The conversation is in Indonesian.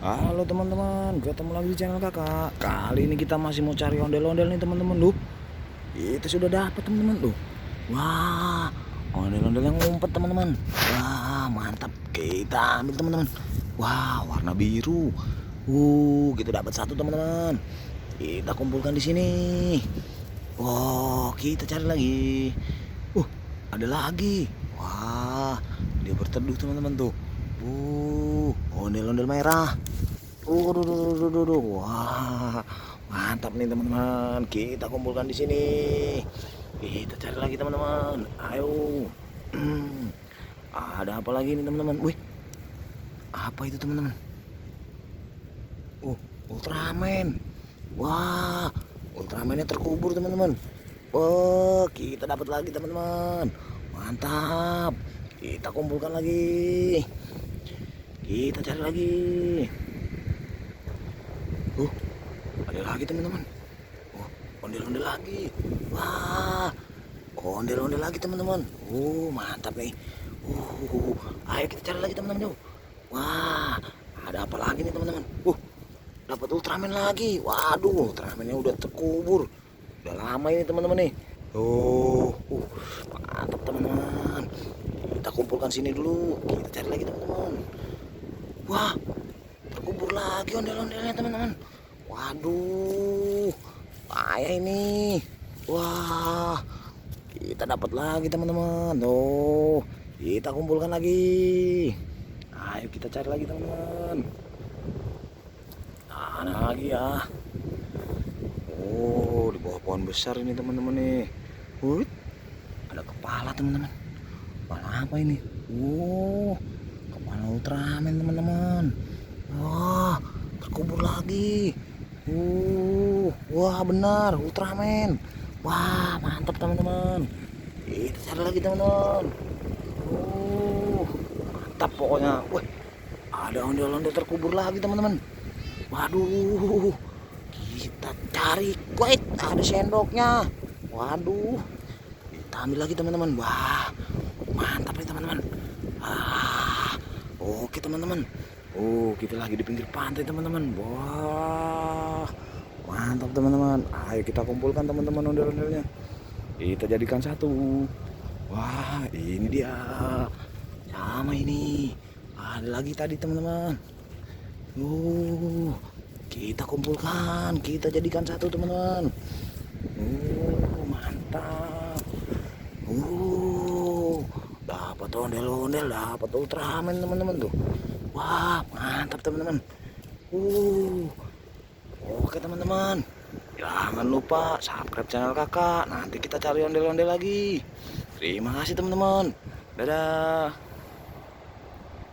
Halo teman-teman, ketemu lagi di channel kakak. Kali ini kita masih mau cari ondel-ondel nih teman-teman. Duh, itu sudah dapat teman-teman. Duh, wah, ondel-ondel yang ngumpet teman-teman. Wah, mantap. Kita ambil teman-teman. Wah, warna biru. Kita dapat satu teman-teman. Kita kumpulkan di sini. Wah, kita cari lagi. Ada lagi. Wah, dia berteduh teman-teman tuh. Ondel-ondel merah. Wah, mantap nih teman-teman. Kita kumpulkan di sini. Kita cari lagi teman-teman. Ayo. Ada apa lagi nih teman-teman? Wih, apa itu teman-teman? Ultraman. Wah, Ultramannya terkubur teman-teman. Wah, kita dapat lagi teman-teman. Mantap. Kita kumpulkan lagi. Kita cari lagi. Ada lagi teman-teman. Ondel-ondel lagi. Wah, ondel-ondel lagi teman-teman. Mantap nih. Ayo kita cari lagi teman-teman. Wah, ada apa lagi nih teman-teman? Dapat Ultraman lagi. Waduh, Ultramannya udah terkubur. Udah lama ini teman-teman nih. Mantap teman-teman. Kita kumpulkan sini dulu. Kita cari lagi teman-teman. Wah, terkubur lagi ondel-ondelnya teman-teman. Waduh, payah ini. Wah, kita dapat lagi teman-teman. Kita kumpulkan lagi. Ayo kita cari lagi teman-teman. Ada lagi ya. Di bawah pohon besar ini teman-teman nih. Ada kepala teman-teman. Kepala apa ini? Kepala Ultraman teman-teman. Wah, terkubur lagi. Wah benar Ultraman. Wah mantap teman-teman. Kita cari lagi teman-teman. Mantap pokoknya. Wah, ada ondel-ondel terkubur lagi teman-teman. Waduh, kita cari. Wait, ada sendoknya. Waduh, kita ambil lagi teman-teman. Wah, mantap nih teman-teman. Oke teman-teman. Kita lagi di pinggir pantai teman-teman. Wah, mantap teman-teman. Ayo kita kumpulkan teman-teman ondel-ondelnya. Kita jadikan satu. Wah, ini dia. Sama ini. Ada lagi tadi teman-teman. Kita kumpulkan, kita jadikan satu teman-teman. Mantap. Dapat ondel-ondel, dapat Ultraman teman-teman tuh. Wah, mantap teman-teman. Oke teman-teman. Jangan lupa subscribe channel kakak. Nanti kita cari ondel-ondel lagi. Terima kasih teman-teman. Dadah.